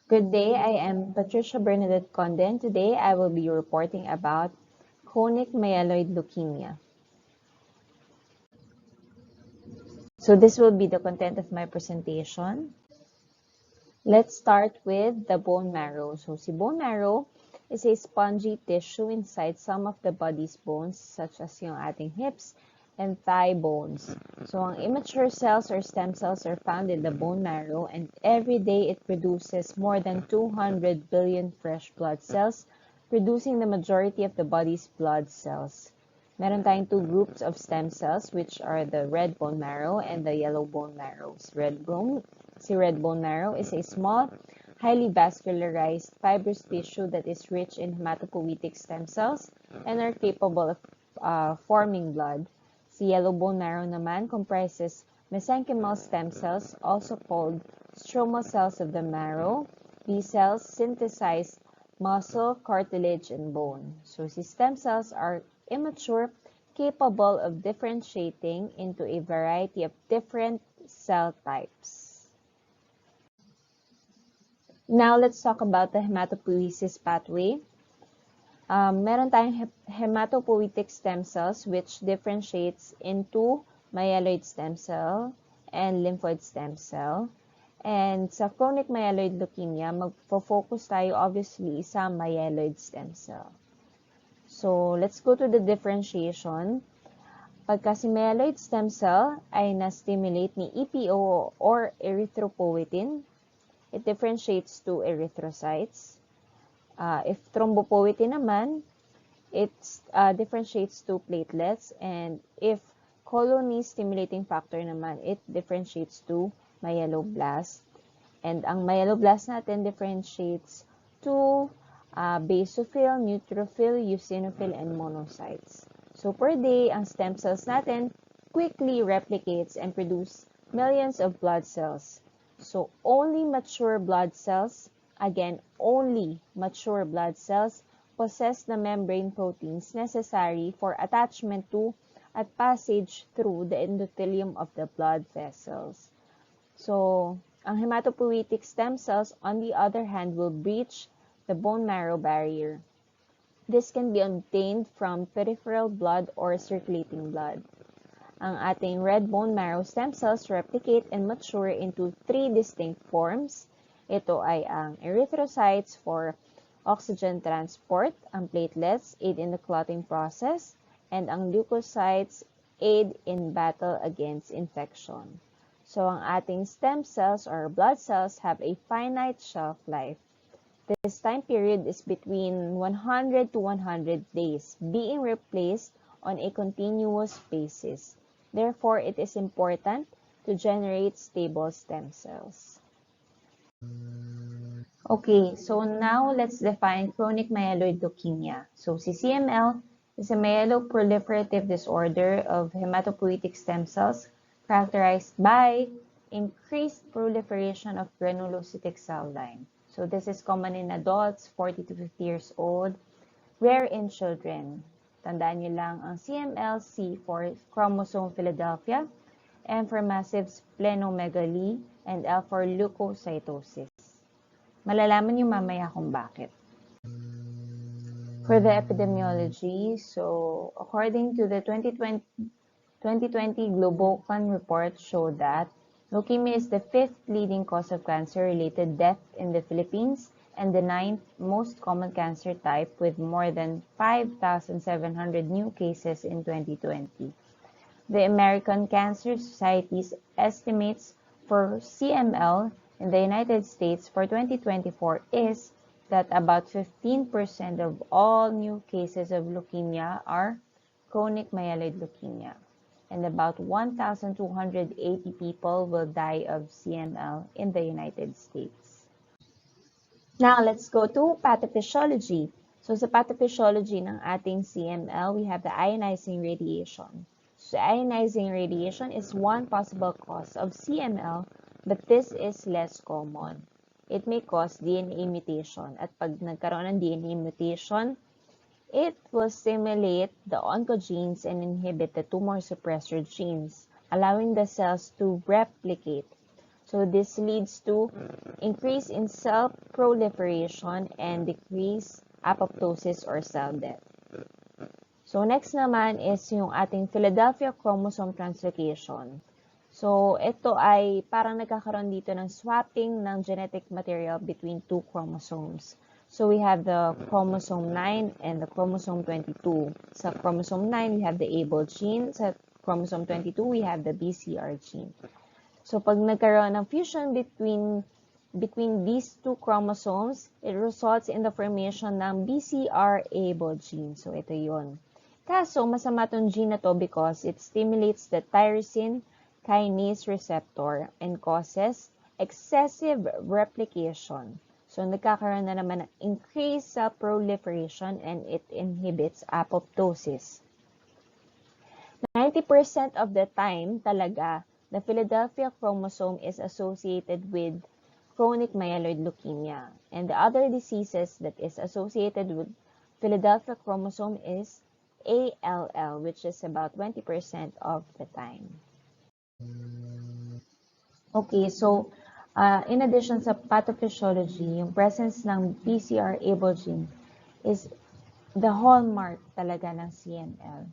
Good day, I am Patricia Bernadette Conde, and today I will be reporting about chronic myeloid leukemia. So this will be the content of my presentation. Let's start with the bone marrow. So si bone marrow is a spongy tissue inside some of the body's bones, such as yung ating hips and thigh bones. So ang immature cells or stem cells are found in the bone marrow, and every day it produces more than 200 billion fresh blood cells, producing the majority of the body's blood cells. Meron tayong two groups of stem cells, which are the red bone marrow and the yellow bone marrows. Red bone marrow is a small, highly vascularized fibrous tissue that is rich in hematopoietic stem cells and are capable of forming blood. Si yellow bone marrow naman comprises mesenchymal stem cells, also called stromal cells of the marrow. These cells synthesize muscle, cartilage, and bone. So si stem cells are immature, capable of differentiating into a variety of different cell types. Now let's talk about the hematopoiesis pathway. Meron tayong hematopoietic stem cells which differentiates into myeloid stem cell and lymphoid stem cell. And sa chronic myeloid leukemia, magfo-focus tayo obviously sa myeloid stem cell. So let's go to the differentiation. Pagka si myeloid stem cell ay na-stimulate ni EPO or erythropoietin, it differentiates to erythrocytes. If thrombopoietin naman, it differentiates to platelets, and if colony stimulating factor naman, it differentiates to myeloblast. And ang myeloblast natin differentiates to basophil, neutrophil, eosinophil, and monocytes. So per day, ang stem cells natin quickly replicates and produce millions of blood cells. So only mature blood cells, again, only mature blood cells possess the membrane proteins necessary for attachment to at passage through the endothelium of the blood vessels. So, ang hematopoietic stem cells, on the other hand, will breach the bone marrow barrier. This can be obtained from peripheral blood or circulating blood. Ang ating red bone marrow stem cells replicate and mature into three distinct forms. Ito ay ang erythrocytes for oxygen transport, ang platelets aid in the clotting process, and ang leukocytes aid in battle against infection. So ang ating stem cells or blood cells have a finite shelf life. This time period is between 100 to 100 days, being replaced on a continuous basis. Therefore, it is important to generate stable stem cells. Okay, so now let's define chronic myeloid leukemia. So CML is a myeloproliferative disorder of hematopoietic stem cells characterized by increased proliferation of granulocytic cell line. So this is common in adults, 40 to 50 years old, rare in children. Tandaan nyo lang ang CML-C for chromosome Philadelphia, M for massive splenomegaly, and L for leukocytosis. Malalaman nyo mamaya kung bakit. For the epidemiology, so according to the 2020 Globocan report showed that leukemia is the 5th leading cause of cancer-related death in the Philippines and the 9th most common cancer type with more than 5,700 new cases in 2020. The American Cancer Society's estimates for CML in the United States for 2024 is that about 15% of all new cases of leukemia are chronic myeloid leukemia, and about 1,280 people will die of CML in the United States. Now, let's go to pathophysiology. So, sa pathophysiology ng ating CML, we have the ionizing radiation. So, ionizing radiation is one possible cause of CML, but this is less common. It may cause DNA mutation. At pag nagkaroon ng DNA mutation, it will stimulate the oncogenes and inhibit the tumor suppressor genes, allowing the cells to replicate. So this leads to increase in cell proliferation and decrease apoptosis or cell death. So next naman is yung ating Philadelphia chromosome translocation. So ito ay parang nagkakaroon dito ng swapping ng genetic material between two chromosomes. So we have the chromosome 9 and the chromosome 22. Sa chromosome 9, we have the ABL gene. Sa chromosome 22, we have the BCR gene. So pag nagkaroon ng fusion between these two chromosomes, it results in the formation ng BCR-ABL gene. So ito yun. Kaso, masama tong gene na to because it stimulates the tyrosine kinase receptor and causes excessive replication. So nagkakaroon na naman ng increased cell proliferation and it inhibits apoptosis. 90% of the time talaga, the Philadelphia chromosome is associated with chronic myeloid leukemia. And the other diseases that is associated with Philadelphia chromosome is ALL, which is about 20% of the time. Okay, so in addition sa pathophysiology, yung presence ng BCR-ABL gene is the hallmark talaga ng CML.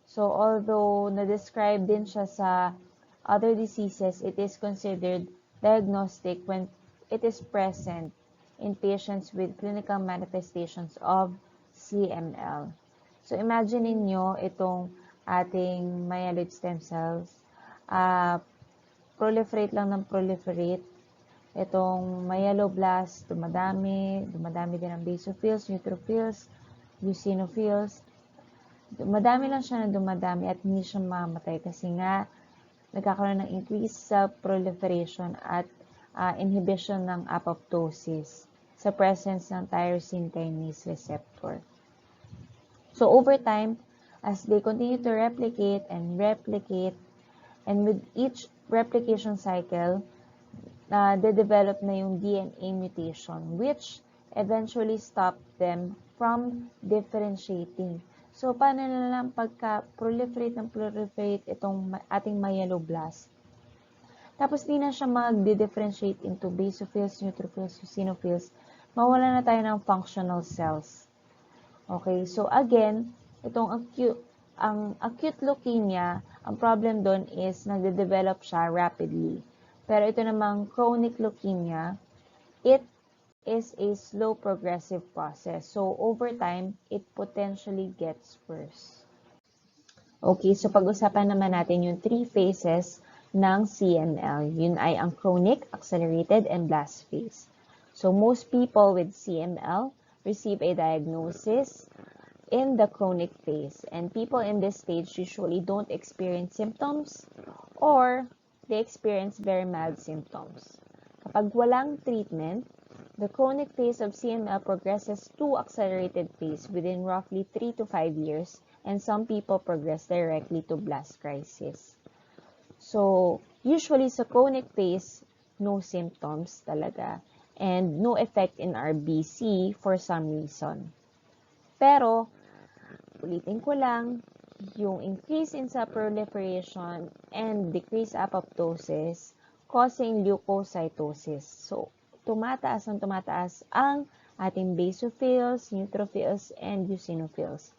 So although na-describe din siya sa other diseases, it is considered diagnostic when it is present in patients with clinical manifestations of CML. So imagine niyo itong ating myeloid stem cells, proliferate lang ng proliferate. Itong myeloblast, dumadami din ang basophils, neutrophils, eosinophils. Dumadami lang siya na dumadami at hindi siya mamamatay kasi nga nagkakaroon ng increased cell proliferation at inhibition ng apoptosis sa presence ng tyrosine kinase receptor. So over time, as they continue to replicate, and with each replication cycle, de-develop na yung DNA mutation, which eventually stop them from differentiating. So, paano na lang pagka-proliferate itong ating myeloblast? Tapos, di na siya mag-differentiate into basophils, neutrophils, eosinophils. Mawala na tayo ng functional cells. Okay, so again, itong acute leukemia, ang problem doon is nagde-develop siya rapidly. Pero ito namang chronic leukemia, it is a slow progressive process. So, over time, it potentially gets worse. Okay, so pag-usapan naman natin yung 3 phases ng CML. Yun ay ang chronic, accelerated, and blast phase. So, most people with CML receive a diagnosis in the chronic phase. And people in this stage usually don't experience symptoms or they experience very mild symptoms. Kapag walang treatment, the chronic phase of CML progresses to accelerated phase within roughly 3 to 5 years, and some people progress directly to blast crisis. So, usually sa chronic phase, no symptoms talaga, and no effect in RBC for some reason. Pero, ulitin ko lang, yung increase in cell proliferation and decrease apoptosis causing leukocytosis. So, tumataas ang ating basophils, neutrophils, and eosinophils.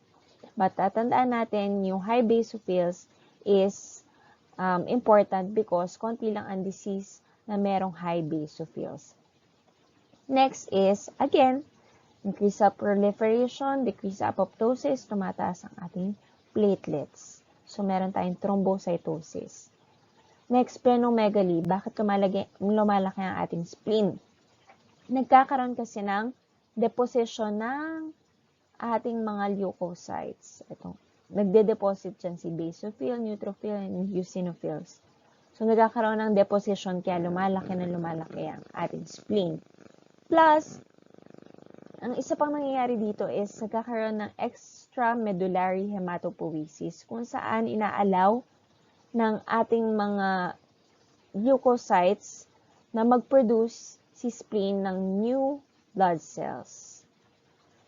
But tatandaan natin, yung high basophils is important because konti lang ang disease na merong high basophils. Next is, again, increase cell proliferation, decrease apoptosis, tumataas ang ating platelets. So, meron tayong thrombocytosis. Next, splenomegaly. Bakit lumalaki ang ating spleen? Nagkakaroon kasi ng deposition ng ating mga leukocytes. Ito, nagde-deposit dyan si basophil, neutrophil, and eosinophils. So, nagkakaroon ng deposition kaya lumalaki ang ating spleen. Plus, ang isa pang nangyayari dito is nagkakaroon ng extramedullary hematopoiesis kung saan inaalaw ng ating mga leukocytes na mag-produce si spleen ng new blood cells.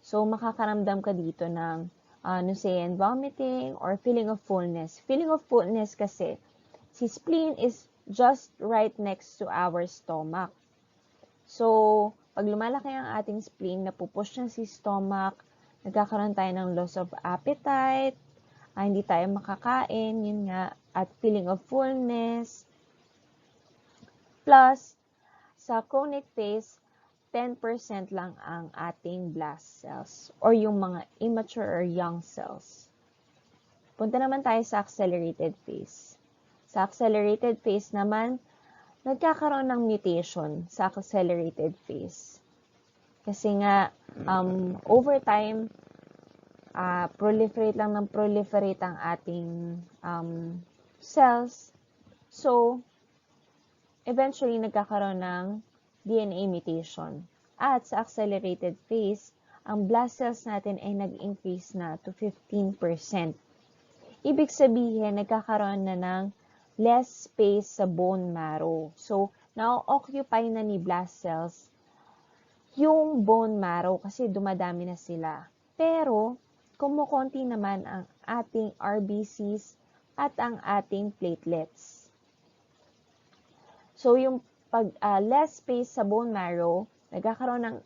So, makakaramdam ka dito ng nausea and vomiting or feeling of fullness. Feeling of fullness kasi, si spleen is just right next to our stomach. So, pag lumalaki ang ating spleen, napupush na si stomach, nagkakaroon tayo ng loss of appetite, hindi tayo makakain, yun nga, at feeling of fullness. Plus, sa chronic phase, 10% lang ang ating blast cells or yung mga immature or young cells. Punta naman tayo sa accelerated phase. Sa accelerated phase naman, nagkakaroon ng mutation sa accelerated phase. Kasi nga, over time, proliferate lang ng proliferate ang ating cells. So, eventually, nagkakaroon ng DNA mutation. At sa accelerated phase, ang blast cells natin ay nag-increase na to 15%. Ibig sabihin, nagkakaroon na ng less space sa bone marrow. So, na-occupy na ni blast cells yung bone marrow kasi dumadami na sila. Pero, kumukonti naman ang ating RBCs at ang ating platelets. So, yung pag less space sa bone marrow, nagkakaroon ng,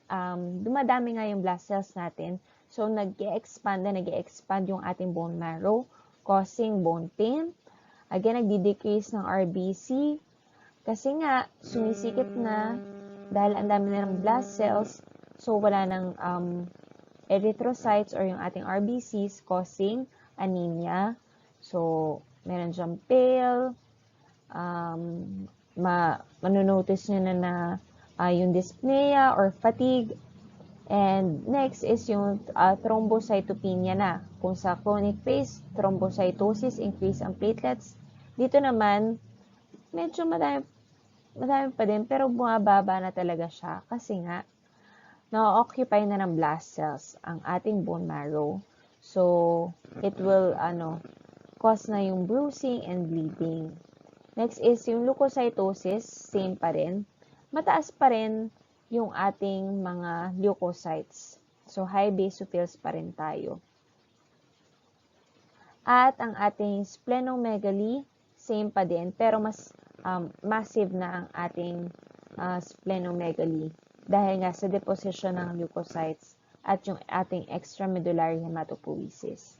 dumadami nga yung blast cells natin. So, nag-expand yung ating bone marrow, causing bone pain. Again, nagdi-decrease ng RBC. Kasi nga, sumisikip na dahil ang dami na ng blast cells. So, wala ng erythrocytes or yung ating RBCs causing anemia. So, meron dyan pale, manonotice nyo na yung dyspnea or fatigue. And next is yung thrombocytopenia na. Kung sa chronic phase, thrombocytosis, increase ang platelets. Dito naman, medyo madami pa din, pero bumababa na talaga siya. Kasi nga, na-occupy na ng blast cells ang ating bone marrow. So, it will, cause na yung bruising and bleeding. Next is yung leukocytosis, same pa rin. Mataas pa rin yung ating mga leukocytes. So, high basophils pa rin tayo. At ang ating splenomegaly, same pa din, pero mas massive na ang ating splenomegaly dahil nga sa deposition ng leukocytes at yung ating extramedullary hematopoiesis.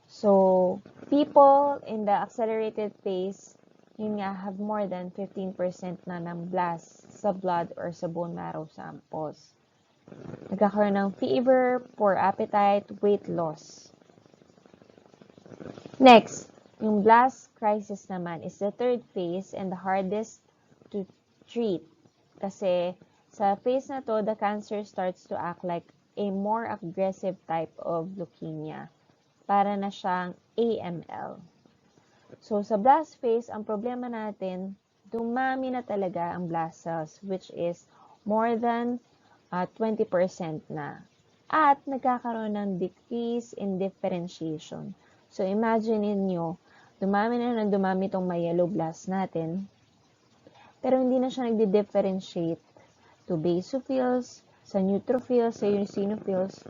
So, people in the accelerated phase, yun nga, have more than 15% na ng blast sa blood or sa bone marrow samples. Nagkakaroon ng fever, poor appetite, weight loss. Next, yung blast crisis naman is the third phase and the hardest to treat. Kasi sa phase na to, the cancer starts to act like a more aggressive type of leukemia. Para na siyang AML. So, sa blast phase, ang problema natin, dumami na talaga ang blast cells, which is more than 20% na. At nagkakaroon ng decrease in differentiation. So, imagine niyo, dumami itong myeloblast natin, pero hindi na siya nagdi-differentiate to basophils, sa neutrophils, sa eosinophils.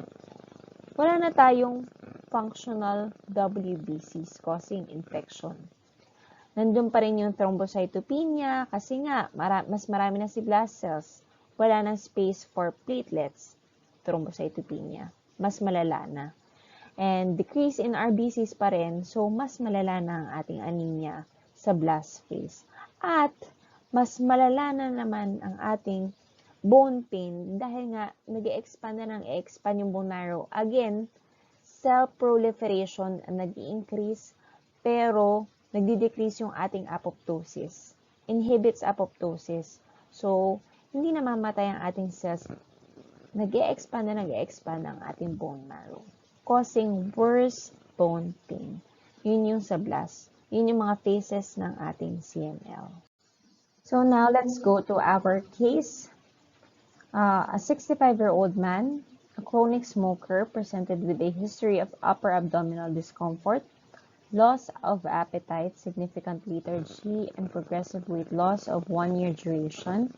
Wala na tayong functional WBCs causing infection. Nandun pa rin yung thrombocytopenia kasi nga mas marami na si blast cells. Wala na space for platelets, thrombocytopenia. Mas malala na. And decrease in RBCs pa rin, so mas malala na ang ating anemia sa blast phase. At mas malala na naman ang ating bone pain dahil nga nag-expand yung bone marrow. Again, cell proliferation ang nag-i-increase pero nagdi-decrease yung ating apoptosis. Inhibits apoptosis. So, hindi na mamatay ang ating cells. Nag-i-expand ang ating bone marrow, causing worse bone pain. Yun yung sa blast. Yun yung mga phases ng ating CML. So now, let's go to our case. A 65-year-old man, a chronic smoker, presented with a history of upper abdominal discomfort, loss of appetite, significant lethargy, and progressive weight loss of 1-year duration.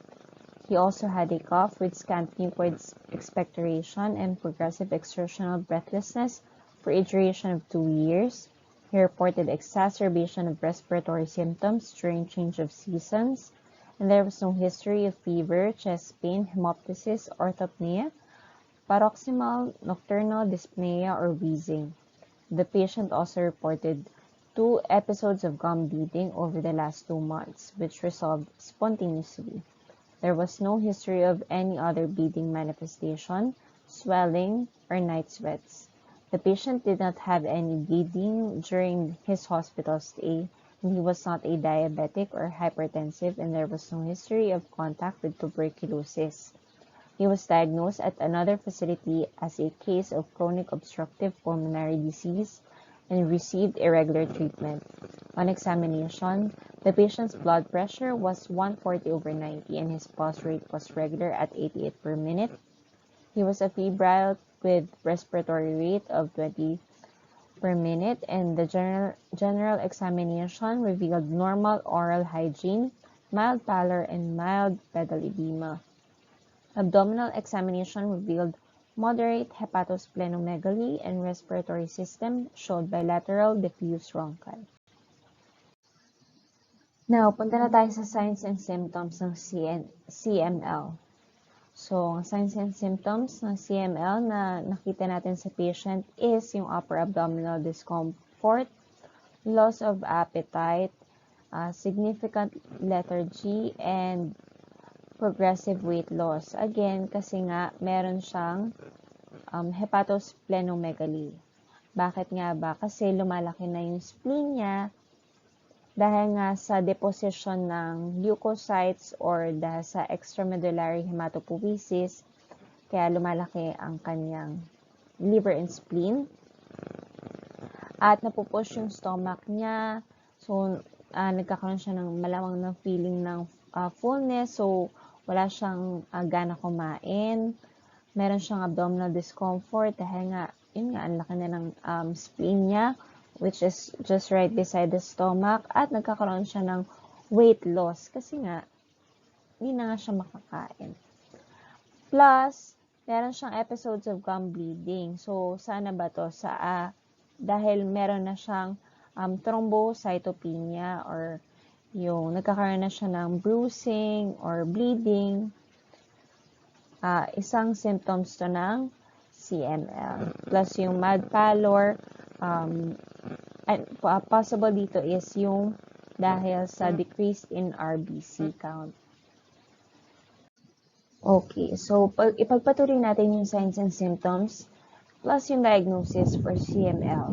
He also had a cough with scant mucoid expectoration and progressive exertional breathlessness for a duration of 2 years. He reported exacerbation of respiratory symptoms during change of seasons, and there was no history of fever, chest pain, hemoptysis, orthopnea, paroxysmal nocturnal dyspnea, or wheezing. The patient also reported 2 episodes of gum bleeding over the last 2 months, which resolved spontaneously. There was no history of any other bleeding manifestation, swelling, or night sweats. The patient did not have any bleeding during his hospital stay, and he was not a diabetic or hypertensive, and there was no history of contact with tuberculosis. He was diagnosed at another facility as a case of chronic obstructive pulmonary disease and received irregular treatment. On examination, the patient's blood pressure was 140/90 and his pulse rate was regular at 88 per minute. He was febrile with respiratory rate of 20 per minute, and the general examination revealed normal oral hygiene, mild pallor, and mild pedal edema. Abdominal examination revealed moderate hepatosplenomegaly, and respiratory system showed bilateral diffuse bronchi. Now, punta na tayo sa signs and symptoms ng CML. So, signs and symptoms ng CML na nakita natin sa patient is yung upper abdominal discomfort, loss of appetite, significant lethargy, and progressive weight loss. Again, kasi nga, meron siyang hepatosplenomegaly. Bakit nga ba? Kasi lumalaki na yung spleen niya dahil nga sa deposition ng leukocytes or dahil sa extramedullary hematopoiesis, kaya lumalaki ang kanyang liver and spleen. At napupush yung stomach niya, so nagkakaroon siya ng malamang ng feeling ng fullness, so wala siyang gana kumain. Meron siyang abdominal discomfort dahil nga, yun nga, ang laki na ng spleen niya, which is just right beside the stomach, at nagkakaroon siya ng weight loss kasi nga, hindi na nga siya makakain. Plus, meron siyang episodes of gum bleeding. So, sana ba to? Dahil meron na siyang thrombocytopenia or yung nagkakaroon na siya ng bruising or bleeding. Isang symptoms to ng CML. Plus yung mild pallor, possible dito is yung dahil sa decrease in RBC count. Okay, so ipagpatuloy natin yung signs and symptoms plus yung diagnosis for CML.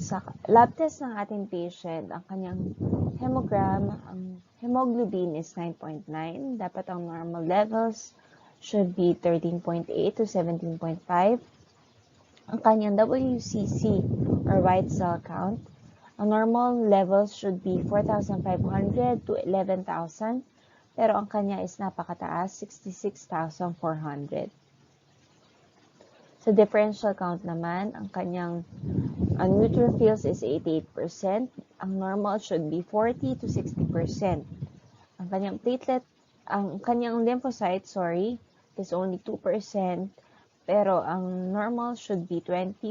Sa lab test ng ating patient, ang kanyang hemogram, ang hemoglobin is 9.9. Dapat ang normal levels should be 13.8 to 17.5. Ang kanyang WCC or white cell count, ang normal levels should be 4,500 to 11,000, pero ang kanya is napakataas, 66,400. Sa differential count naman, ang kanyang neutrophils is 88%, ang normal should be 40 to 60%. Ang kanyang lymphocyte, is only 2%, pero ang normal should be 20%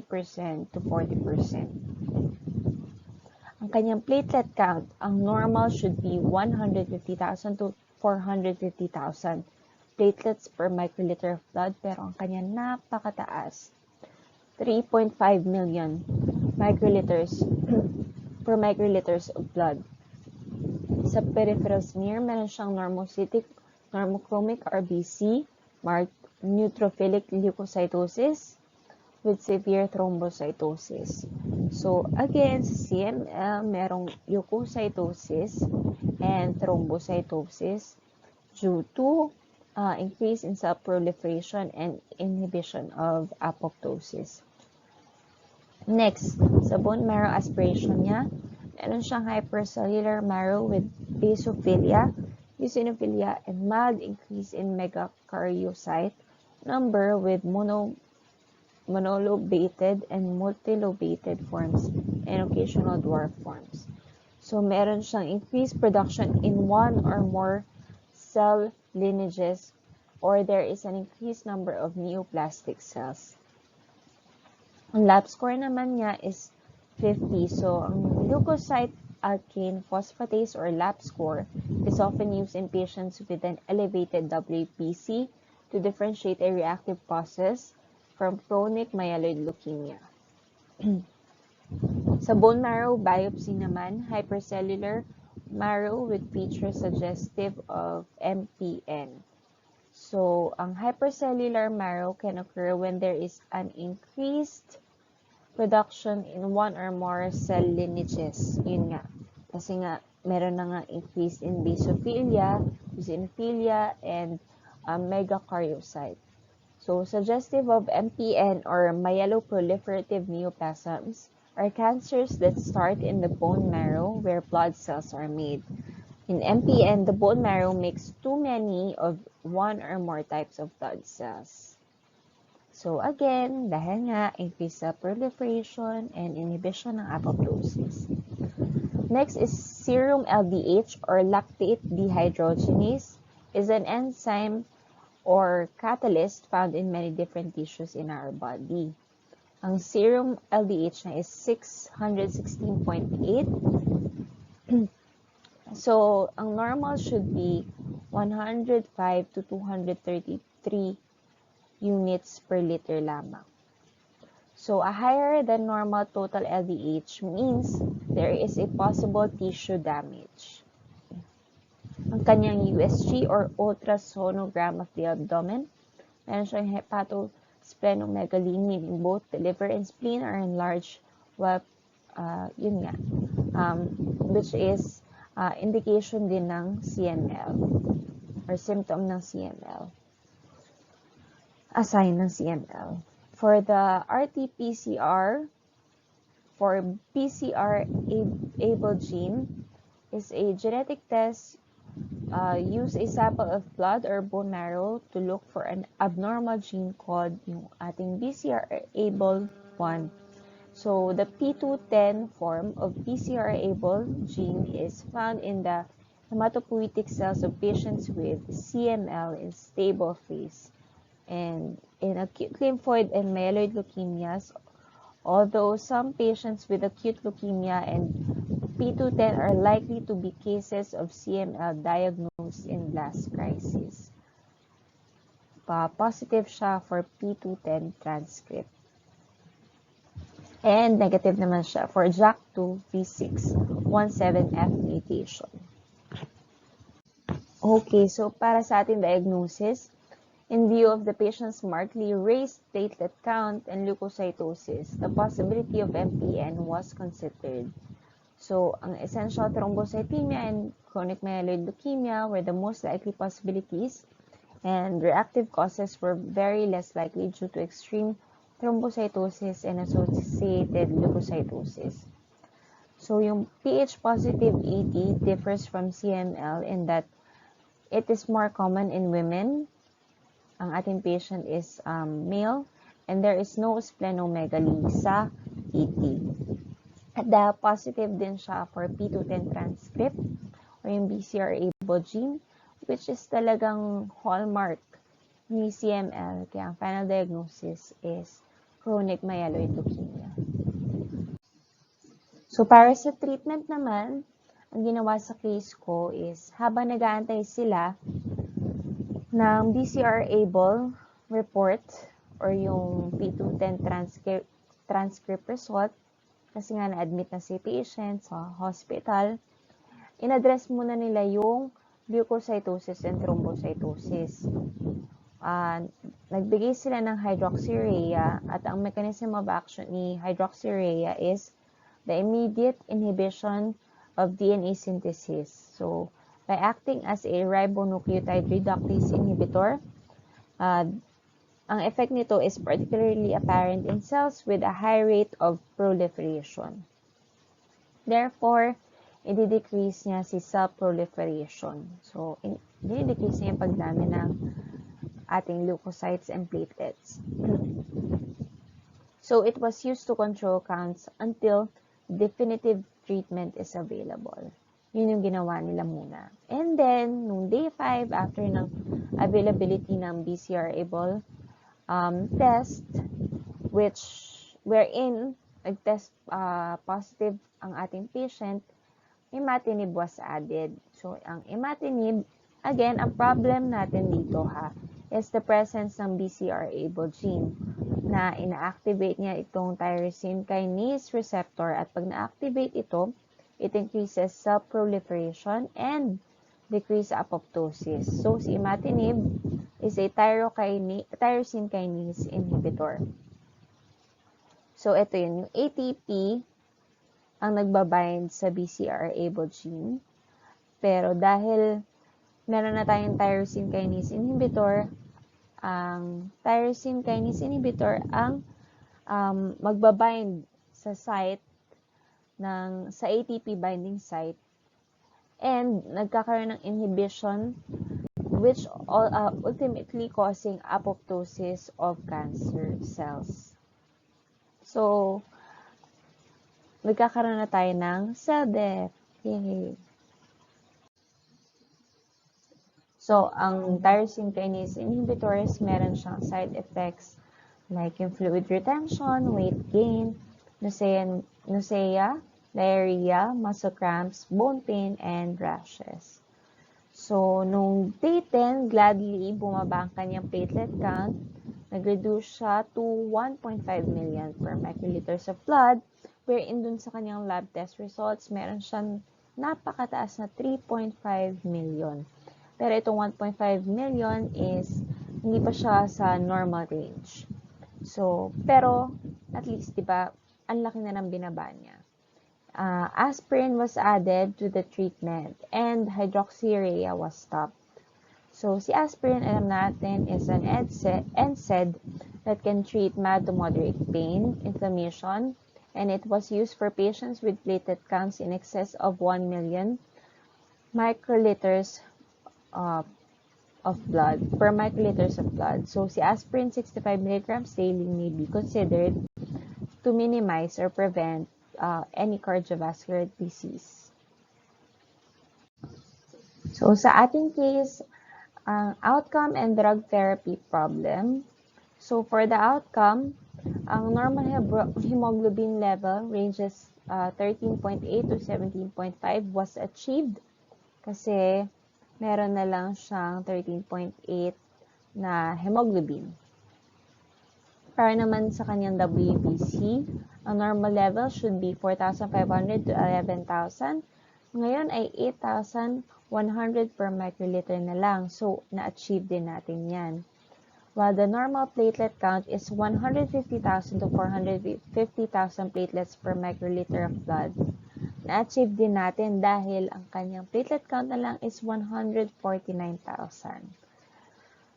to 40%. Ang kanyang platelet count, ang normal should be 150,000 to 450,000 platelets per microliter of blood, pero ang kanyang napakataas, 3.5 million microliters per microliters of blood. Sa peripheral smear, meron siyang normocytic, normochromic RBC, marked neutrophilic leukocytosis with severe thrombocytosis. So, again, sa CML, merong leukocytosis and thrombocytosis due to increase in cell proliferation and inhibition of apoptosis. Next, sa bone marrow aspiration niya, meron siyang hypercellular marrow with basophilia, eosinophilia, and mild increase in megakaryocyte number with monolobated and multilobated forms and occasional dwarf forms. So, meron siyang increased production in one or more cell lineages, or there is an increased number of neoplastic cells. Ang lab score naman niya is 50. So, ang leukocyte alkane phosphatase or LAP score is often used in patients with an elevated WBC to differentiate a reactive process from chronic myeloid leukemia. Sa bone marrow biopsy naman, hypercellular marrow with features suggestive of MPN. So, ang hypercellular marrow can occur when there is an increased production in one or more cell lineages. Yun nga. Kasi nga, meron na nga increase in basophilia, eosinophilia, and megakaryocyte. So, suggestive of MPN or myeloproliferative neoplasms are cancers that start in the bone marrow where blood cells are made. In MPN, the bone marrow makes too many of one or more types of blood cells. So again, dahil nga increase sa proliferation and inhibition ng apoptosis. Next is serum LDH or lactate dehydrogenase is an enzyme or catalyst found in many different tissues in our body. Ang serum LDH na is 616.8. So, ang normal should be 105 to 233 units per liter lamang. So, a higher than normal total LDH means there is a possible tissue damage. Ang kanyang USG or ultrasonogram of the abdomen, meron siyang hepatosplenomegaly, meaning both the liver and spleen are enlarged, while, which is indication din ng CML or symptom ng CML. A sign ng CML. For the RT-PCR, for PCR-able gene is a genetic test. Use a sample of blood or bone marrow to look for an abnormal gene called yung ating BCR-able 1. So, the P210 form of BCR-able gene is found in the hematopoietic cells of patients with CML in stable phase. And in acute lymphoid and myeloid leukemias, although some patients with acute leukemia and P210 are likely to be cases of CML diagnosed in blast crisis. Positive siya for P210 transcript. And negative naman siya for JAK2 V617F mutation. Okay, so para sa ating diagnosis, in view of the patient's markedly raised platelet count and leukocytosis, the possibility of MPN was considered. So, ang essential thrombocythemia and chronic myeloid leukemia were the most likely possibilities, and reactive causes were very less likely due to extreme thrombocytosis and associated leukocytosis. So, yung Ph-positive ET differs from CML in that it is more common in women. Ang ating patient is male, and there is no splenomegaly sa ET. At dahil positive din siya for P210 transcript o yung BCR-able gene, which is talagang hallmark ni CML, kaya ang final diagnosis is chronic myeloid leukemia. So, para sa treatment naman, ang ginawa sa case ko is habang nag-aantay sila ng BCR-able report or yung P210 transcript result, kasi nga na-admit na si patient sa hospital, in-address muna nila yung leukocytosis and thrombocytosis. Nagbigay sila ng hydroxyurea at ang mechanism of action ni hydroxyurea is the immediate inhibition of DNA synthesis. So, by acting as a ribonucleotide reductase inhibitor, ang effect nito is particularly apparent in cells with a high rate of proliferation. Therefore, i-decrease niya si cell proliferation. So, i-decrease niya yung pagdami ng ating leukocytes and platelets. So, it was used to control counts until definitive treatment is available. Yun yung ginawa nila muna. And then, nung day 5, after ng availability ng BCR-able test, wherein nag-test positive ang ating patient, imatinib was added. So, ang imatinib, again, ang problem natin dito is the presence ng BCR-ABL gene na ina-activate niya itong tyrosine kinase receptor at pag na-activate ito, it increases cell proliferation and decrease apoptosis. So, si imatinib is a tyrosine kinase inhibitor. So, ito yun, yung ATP ang nagbabind sa BCR-ABL gene. Pero dahil meron na tayong tyrosine kinase inhibitor, ang tyrosine kinase inhibitor ang magbabind sa site sa ATP binding site and nagkakaroon ng inhibition which ultimately causing apoptosis of cancer cells. So, nagkakaroon na tayo ng cell death. Yay! So, ang tyrosine kinase inhibitors, meron siyang side effects like yung fluid retention, weight gain, nausea, diarrhea, muscle cramps, bone pain, and rashes. So, nung day 10, gladly bumaba ang kanyang platelet count. Nag-reduce siya to 1.5 million per microliters of blood, wherein dun sa kanyang lab test results, meron siyang napakataas na 3.5 million. Pero itong 1.5 million is hindi pa siya sa normal range. So, pero at least, diba, ang laki na ng binaba niya. Aspirin was added to the treatment and hydroxyurea was stopped. So, si aspirin, alam natin, is an NSAID that can treat mild to moderate pain, inflammation, and it was used for patients with platelet counts in excess of 1 million microliters of blood, per microliters of blood. So, si aspirin 65 milligrams daily may be considered to minimize or prevent any cardiovascular disease. So, sa ating case, ang outcome and drug therapy problem. So, for the outcome, ang normal hemoglobin level ranges 13.8 to 17.5 was achieved kasi meron na lang siyang 13.8 na hemoglobin. Para naman sa kanyang WBC, ang normal level should be 4,500 to 11,000. Ngayon ay 8,100 per microliter na lang. So, na-achieve din natin yan. While the normal platelet count is 150,000 to 450,000 platelets per microliter of blood. Na-achieve din natin dahil ang kanyang platelet count na lang is 149,000.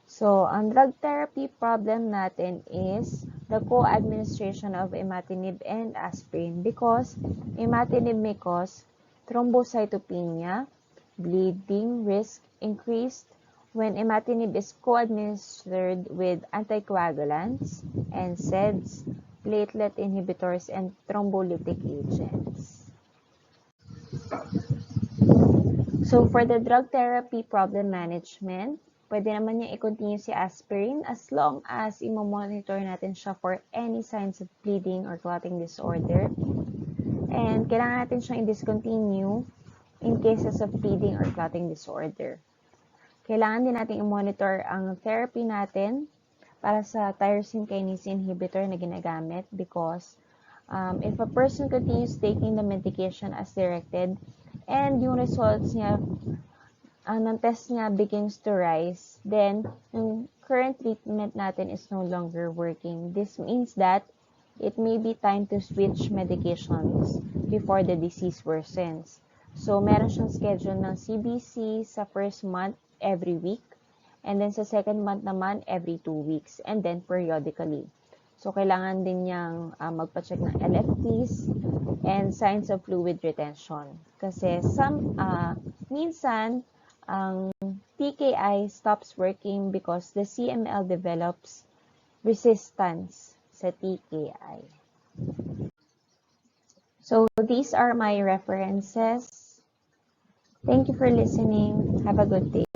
So, ang drug therapy problem natin is the co-administration of imatinib and aspirin because imatinib may cause thrombocytopenia, bleeding risk increased when imatinib is co-administered with anticoagulants, NSAIDs, platelet inhibitors, and thrombolytic agents. So, for the drug therapy problem management, pwede naman niya i-continue si aspirin as long as i-monitor natin siya for any signs of bleeding or clotting disorder. And kailangan natin siyang i-discontinue in cases of bleeding or clotting disorder. Kailangan din natin i-monitor ang therapy natin para sa tyrosine kinase inhibitor na ginagamit because if a person continues taking the medication as directed and yung results niya, ng test niya begins to rise, then yung current treatment natin is no longer working. This means that it may be time to switch medications before the disease worsens. So, meron siyang schedule ng CBC sa first month every week, and then sa second month naman every 2 weeks, and then periodically. So, kailangan din niyang magpa-check ng LFTs and signs of fluid retention. Kasi minsan, ang TKI stops working because the CML develops resistance sa TKI. So, these are my references. Thank you for listening. Have a good day.